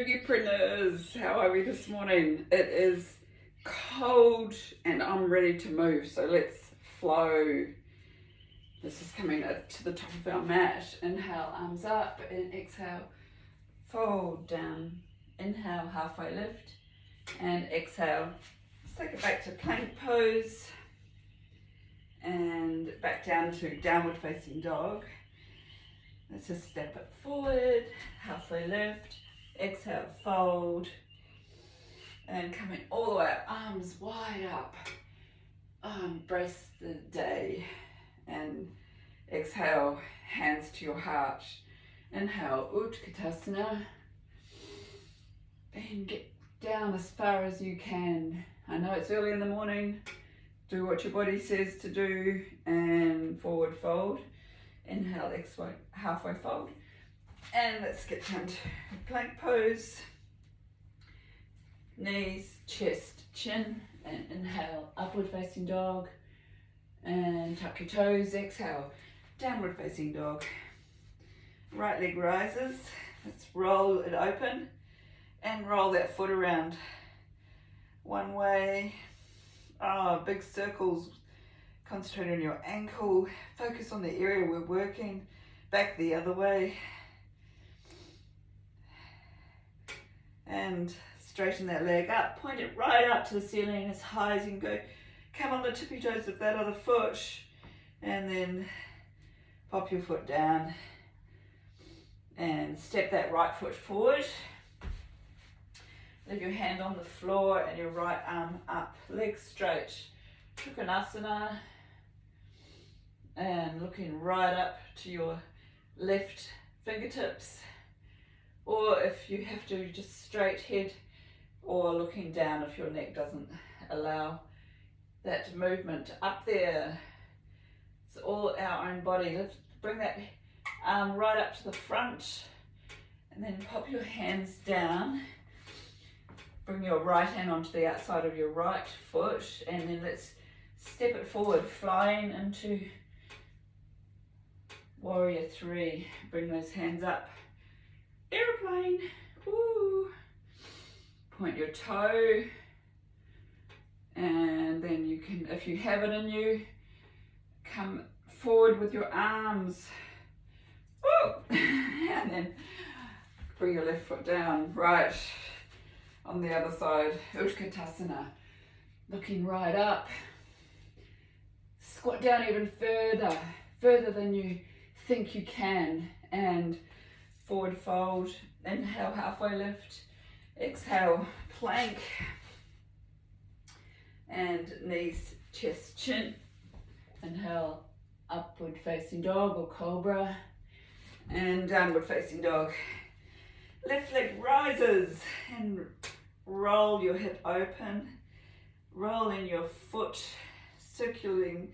Yogiprinters, how are we this morning? It is cold and I'm ready to move, so let's flow. This is coming to the top of our mat. Inhale, arms up, and exhale, fold down. Inhale, halfway lift, and exhale. Let's take it back to plank pose and back down to downward facing dog. Let's just step it forward, halfway lift, exhale, fold, and coming all the way up, arms wide up. Embrace the day, and exhale, hands to your heart. Inhale, Utkatasana, and get down as far as you can. I know it's early in the morning, do what your body says to do, and forward fold. Inhale, halfway fold, and let's get down to plank pose. Knees, chest, chin, and inhale, upward facing dog, and tuck your toes. Exhale, downward facing dog. Right leg rises. Let's roll it open and roll that foot around one way. Big circles. Concentrate on your ankle, focus on the area we're working, back the other way, and straighten that leg up, point it right up to the ceiling as high as you can go. Come on the tippy toes of that other foot, and then pop your foot down, and step that right foot forward. Leave your hand on the floor and your right arm up, legs straight. Trikonasana. And looking right up to your left fingertips, or if you have to, just straight head, or looking down if your neck doesn't allow that movement. Up there, it's all our own body. Let's bring that arm right up to the front, and then pop your hands down. Bring your right hand onto the outside of your right foot, and then let's step it forward, flying into Warrior 3. Bring those hands up. Airplane. Woo. Point your toe. And then you can, if you have it in you, come forward with your arms. Woo. And then bring your left foot down. Right on the other side. Utkatasana. Looking right up. Squat down even further than you think you can, and forward fold. Inhale, halfway lift. Exhale, plank, and knees, chest, chin. Inhale, upward facing dog or cobra, and downward facing dog. Left leg rises, and roll your hip open, rolling your foot, circulating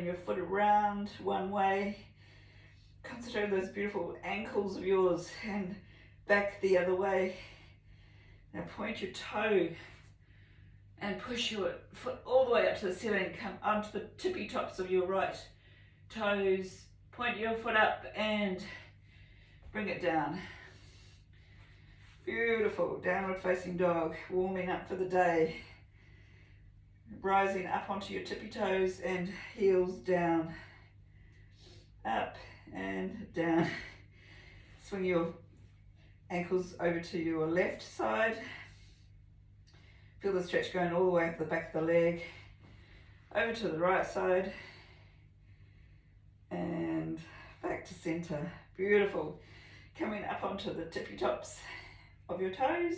your foot around one way. Concentrate on those beautiful ankles of yours, and back the other way. Now point your toe and push your foot all the way up to the ceiling. Come onto the tippy tops of your right toes. Point your foot up and bring it down. Beautiful. Downward facing dog. Warming up for the day. Rising up onto your tippy toes and heels down. Up and down. Swing your ankles over to your left side. Feel the stretch going all the way up the back of the leg. Over to the right side. And back to center. Beautiful. Coming up onto the tippy tops of your toes.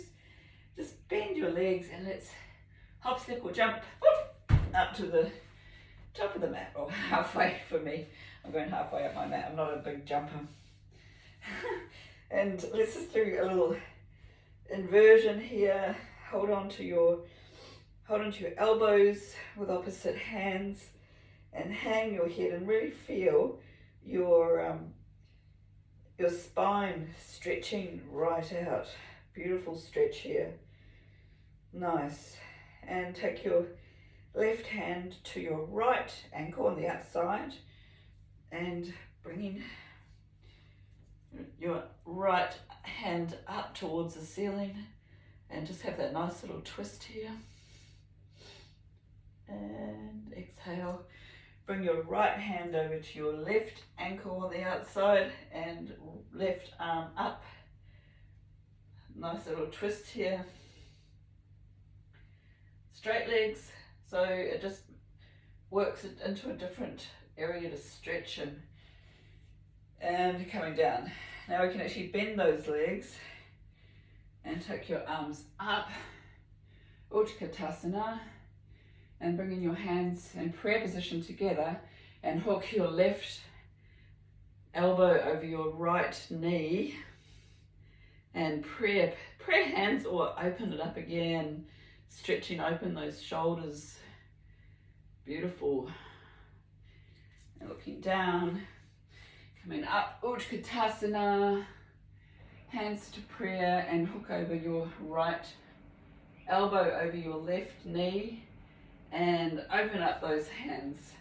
Just bend your legs and let's hop, step or jump up to the top of the mat, or halfway for me. I'm going halfway up my mat. I'm not a big jumper. And let's just do a little inversion here. Hold on to your elbows with opposite hands, and hang your head and really feel your spine stretching right out. Beautiful stretch here. Nice. And take your left hand to your right ankle on the outside, and bringing your right hand up towards the ceiling and just have that nice little twist here. And exhale. Bring your right hand over to your left ankle on the outside and left arm up. Nice little twist here. Straight legs, so it just works it into a different area to stretch in. And coming down. Now we can actually bend those legs and take your arms up, Utkatasana, and bringing your hands in prayer position together and hook your left elbow over your right knee and prayer hands, or open it up again, stretching open those shoulders. Beautiful. And looking down, coming up, Utkatasana, hands to prayer and hook over your right elbow over your left knee and open up those hands.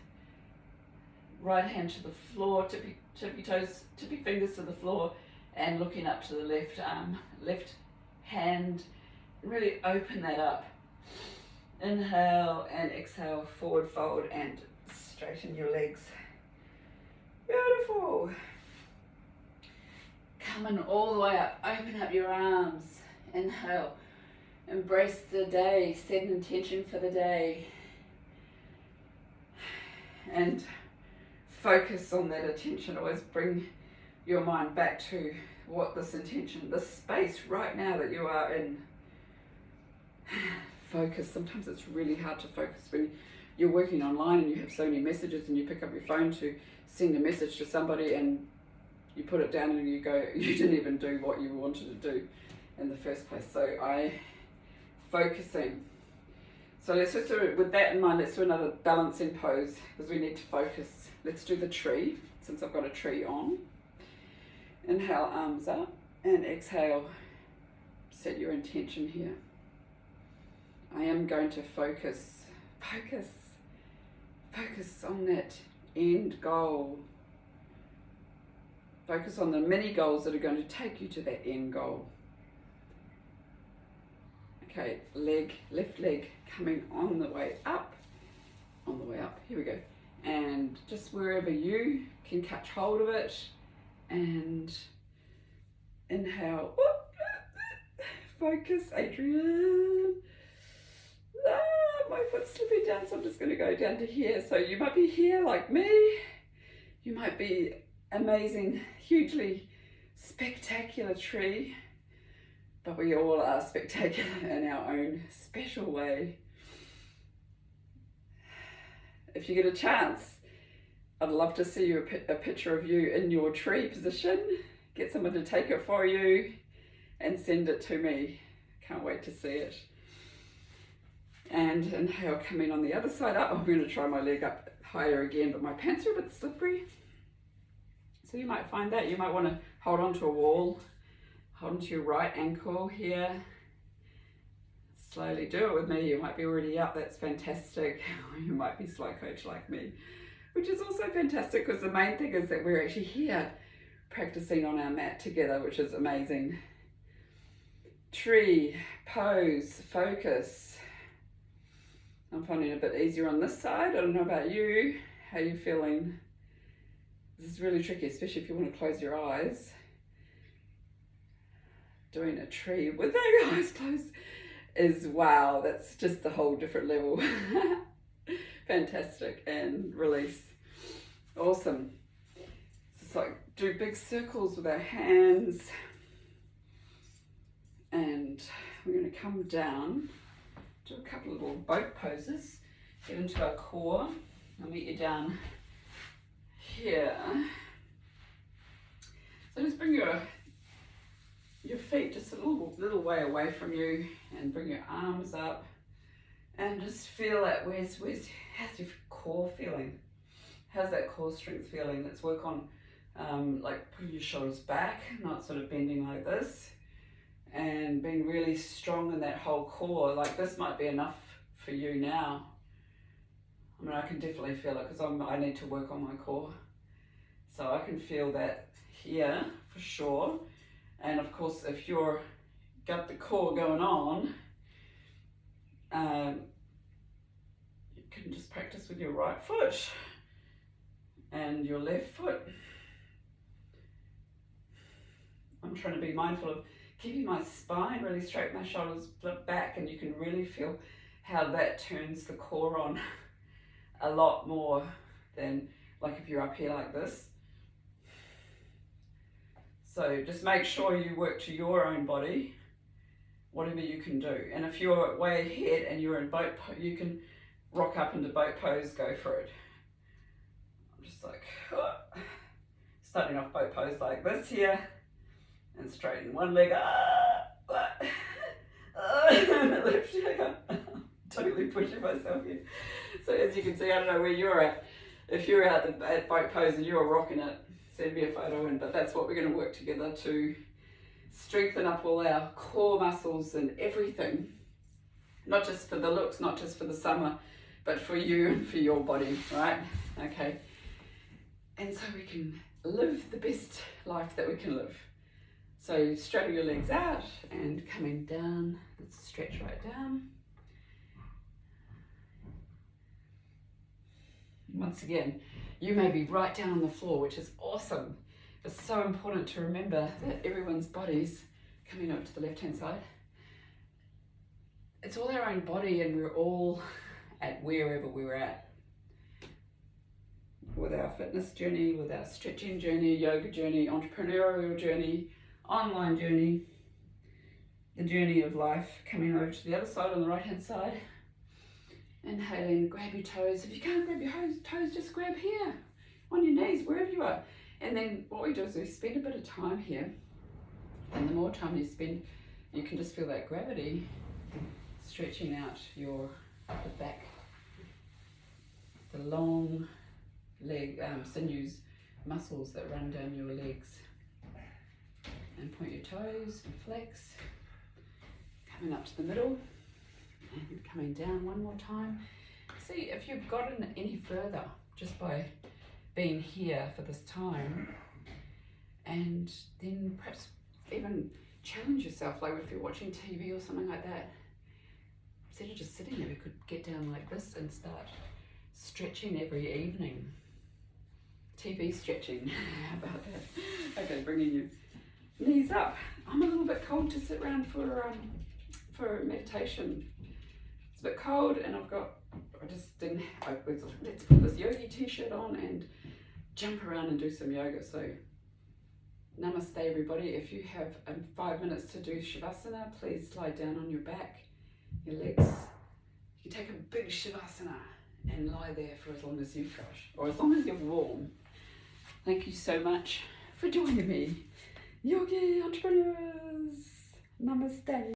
Right hand to the floor, tippy toes, tippy fingers to the floor, and looking up to the left arm, left hand. Really open that up. Inhale and exhale, forward fold and straighten your legs. Beautiful. Coming all the way up, open up your arms. Inhale, embrace the day, set an intention for the day. And focus on that attention. Always bring your mind back to what this intention, this space right now that you are in. Focus. Sometimes it's really hard to focus when you're working online and you have so many messages and you pick up your phone to send a message to somebody and you put it down and you go, you didn't even do what you wanted to do in the first place. So focusing. So let's just do it with that in mind. Let's do another balancing pose because we need to focus. Let's do the tree, since I've got a tree on. Inhale, arms up, and exhale, set your intention here. I am going to focus on that end goal. Focus on the mini goals that are going to take you to that end goal. Okay, left leg coming on the way up, here we go. And just wherever you can catch hold of it, and inhale, focus, Adrian. My foot's slipping down, so I'm just going to go down to here. So you might be here like me, you might be amazing, hugely spectacular tree, but we all are spectacular in our own special way. If you get a chance, I'd love to see you a picture of you in your tree position. Get someone to take it for you and send it to me. Can't wait to see it. And inhale, coming on the other side up. I'm going to try my leg up higher again, but my pants are a bit slippery. So you might find that. You might want to hold onto a wall. Hold onto your right ankle here. Slowly do it with me. You might be already up. That's fantastic. Or you might be slow coach like me, which is also fantastic because the main thing is that we're actually here practicing on our mat together, which is amazing. Tree, pose, focus. I'm finding it a bit easier on this side. I don't know about you. How are you feeling? This is really tricky, especially if you want to close your eyes. Doing a tree with our eyes closed is wow, that's just a whole different level. Fantastic. And release. Awesome. Just like do big circles with our hands. And we're going to come down, do a couple of little boat poses, get into our core. I'll meet you down here. So just bring your feet just a little way away from you and bring your arms up and just feel that how's your core feeling? How's that core strength feeling? Let's work on like putting your shoulders back, not sort of bending like this, and being really strong in that whole core. Like this might be enough for you now. I mean, I can definitely feel it because I need to work on my core. So I can feel that here for sure. And of course, if you're got the core going on, you can just practice with your right foot and your left foot. I'm trying to be mindful of keeping my spine really straight, my shoulders flip back, and you can really feel how that turns the core on a lot more than like if you're up here like this. So just make sure you work to your own body, whatever you can do. And if you're way ahead and you're in boat pose, you can rock up into boat pose, go for it. I'm just like, starting off boat pose like this here, and straighten one leg up, and the left leg up. Totally pushing myself here. So as you can see, I don't know where you're at. If you're out at boat pose and you're rocking it, send me a photo in. But that's what we're going to work together to strengthen up all our core muscles and everything. Not just for the looks, not just for the summer, but for you and for your body, right? Okay. And so we can live the best life that we can live. So straddle your legs out and coming down. Let's stretch right down. Once again, you may be right down on the floor, which is awesome. It's so important to remember that everyone's body's coming over to the left-hand side. It's all our own body, and we're all at wherever we're at. With our fitness journey, with our stretching journey, yoga journey, entrepreneurial journey, online journey, the journey of life, coming over to the other side on the right-hand side. Inhaling, grab your toes. If you can't grab your toes, just grab here, on your knees, wherever you are. And then what we do is we spend a bit of time here. And the more time you spend, you can just feel that gravity stretching out the back, the long leg, sinews, muscles that run down your legs. And point your toes and flex. Coming up to the middle. And coming down one more time. See if you've gotten any further just by being here for this time, and then perhaps even challenge yourself, like if you're watching TV or something like that, instead of just sitting there, we could get down like this and start stretching every evening. TV stretching. How about that? Okay, bringing your knees up. I'm a little bit cold to sit around for meditation. It's a bit cold, and let's put this yogi t-shirt on and jump around and do some yoga. So namaste everybody. If you have 5 minutes to do Shavasana, please slide down on your back, your legs. You can take a big Shavasana and lie there for as long as you've got, or as long as you're warm. Thank you so much for joining me, Yogi Entrepreneurs. Namaste.